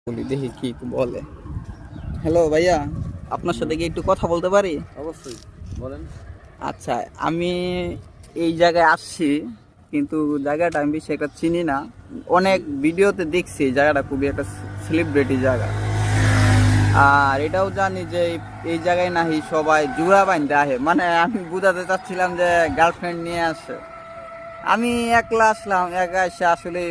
বলি দেখি কি বলে। হ্যালো ভাইয়া, আপনার সাথে কি একটু কথা বলতে পারি? অবশ্যই বলেন। আচ্ছা, আমি এই জায়গায় আসছি, কিন্তু জায়গাটা আমি বেশি একটা চিনি না। অনেক ভিডিওতে দেখছি এই জায়গাটা খুবই একটা সেলিব্রিটি জায়গা। আর এটাও জানি যে এই জায়গায় নাহি সবাই জুয়া বাইন্দা আহে, মানে আমি বুঝাতে চাচ্ছিলাম যে গার্লফ্রেন্ড নিয়ে আসে। আমি একলা আসলাম, একা এসে আসলে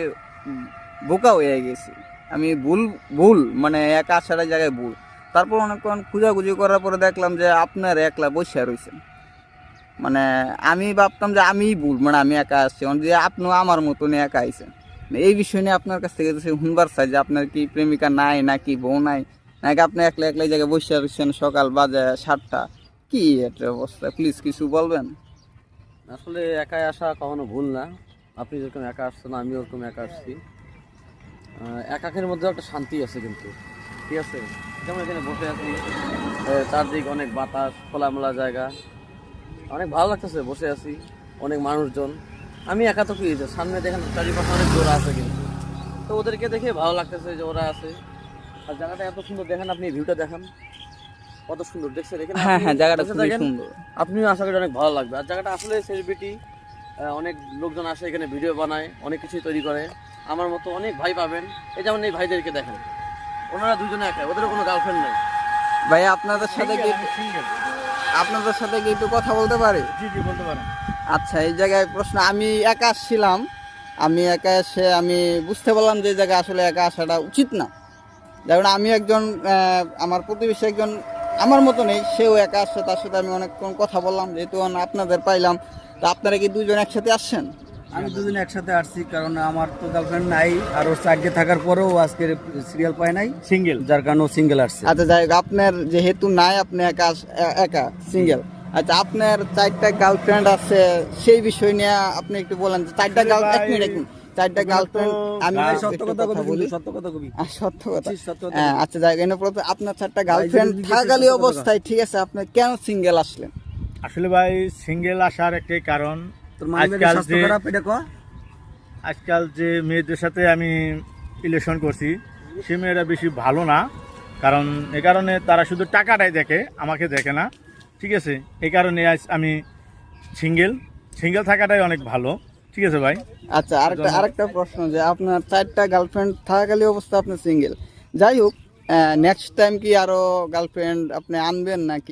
বোকা হয়ে গেছি। আমি ভুল ভুল মানে একা আসার জায়গায় ভুল। তারপর অনেকক্ষণ খোঁজাখুঁজি করার পরে দেখলাম যে আপনার একলা বসে রয়েছেন। মানে আমি ভাবতাম যে আমিই ভুল, মানে আমি একা আসছি, যে আপনিও আমার মতনই একা আইছেন। এই বিষয় নিয়ে আপনার কাছ থেকে শুনবার চাই যে আপনার কি প্রেমিকা নাই, নাকি বউ নাই, নাকি আপনি একলা একলা এই জায়গায় বসে রয়েছেন, সকাল বাজে 7টা। কি একটা অবস্থা, প্লিজ কিছু বলবেন? আসলে একাই আসা কখনো ভুল না। আপনি যেরকম একা আসছেন আমি ওরকম একা আসছি। একাকের মধ্যে একটা শান্তি আছে কিন্তু, ঠিক আছে। যেমন এখানে বসে আছি, চারদিক অনেক বাতাস, খোলামেলা জায়গা, অনেক ভালো লাগতেছে। বসে আছি, অনেক মানুষজন। আমি একা তো কি হয়েছে, সামনে দেখেন চারিপাশে অনেক জোড়া আছে কিন্তু, তো ওদেরকে দেখে ভালো লাগতেছে যে ওরা আছে। আর জায়গাটা এত সুন্দর, দেখেন আপনি ভিউটা দেখেন কত সুন্দর দেখছেন এখানে। হ্যাঁ আপনি হ্যাঁ, জায়গাটা বসে খুবই থাকেন, সুন্দর। আপনিও আশা করি অনেক ভালো লাগবে। আর জায়গাটা আসলে সেলিব্রিটি, অনেক লোকজন আসে এখানে, ভিডিও বানায়, অনেক কিছুই তৈরি করে। আমার মতো অনেক ভাই পাবেন। এই যেমন এই ভাইদেরকে দেখেন, ওনারা দুজনে একা, ওদেরও কোনো গার্লফ্রেন্ড নেই। ভাই আপনাদের সাথে কি একটু কথা বলতে পারি? জি জি, বলতে পারেন। আচ্ছা, এই জায়গায় প্রশ্ন, আমি একা আসছিলাম, আমি একা এসে আমি বুঝতে পারলাম যে এই জায়গায় আসলে একা আসাটা উচিত না। যেমন আমি একজন আমার প্রতিবেশী একজন আমার মতো নেই, সেও একা আসছে, তার সাথে আমি অনেকক্ষণ কথা বললাম, যেহেতু আপনাদের পাইলাম। তো আপনারা কি দুজন একসাথে আসছেন? আমি দুদিন একসাথে আসছি, কারণ আমার তো গার্লফ্রেন্ড নাই, আর ওর চাকরি থাকার পরেও আজকে সিরিয়াল পায় নাই, সিঙ্গেল, যার কারণে সিঙ্গেল আসছে। আচ্ছা যাই হোক, আপনার যেহেতু নাই, আপনি একা একা সিঙ্গেল। আচ্ছা, আপনার 4টা গার্লফ্রেন্ড আছে, সেই বিষয় নিয়ে আপনি একটু বলেন যে 4টা গার্লফ্রেন্ড, 4টা গার্লফ্রেন্ড। আমি সত্য কথা বলি, সত্য কথা কবি। সত্য কথা। সত্য কথা। হ্যাঁ, আচ্ছা যাই হোক, আপনার 4টা গার্লফ্রেন্ড থাকাকালী অবস্থায়, ঠিক আছে, আপনি কেন সিঙ্গেল আসলেন? আসলে ভাই, সিঙ্গেল আসার একটাই কারণ, তোর মায়ের স্বাস্থ্য খারাপ, এটা কো। আজকাল যে মেয়েদের সাথে আমি রিলেশন করছি, সে মেয়েরা বেশি ভালো না। কারণ এ কারণে তারা শুধু টাকাটাই দেখে, আমাকে দেখে না, ঠিক আছে। এই কারণে আজ আমি সিঙ্গেল থাকাটাই অনেক ভালো, ঠিক আছে ভাই। আচ্ছা, আরেকটা প্রশ্ন, যে আপনার 4টা গার্লফ্রেন্ড থাকাকালী অবস্থা আপনি সিঙ্গেল, যাই হোক, নেক্সট টাইম কি আরো গার্লফ্রেন্ড আপনি আনবেন নাকি?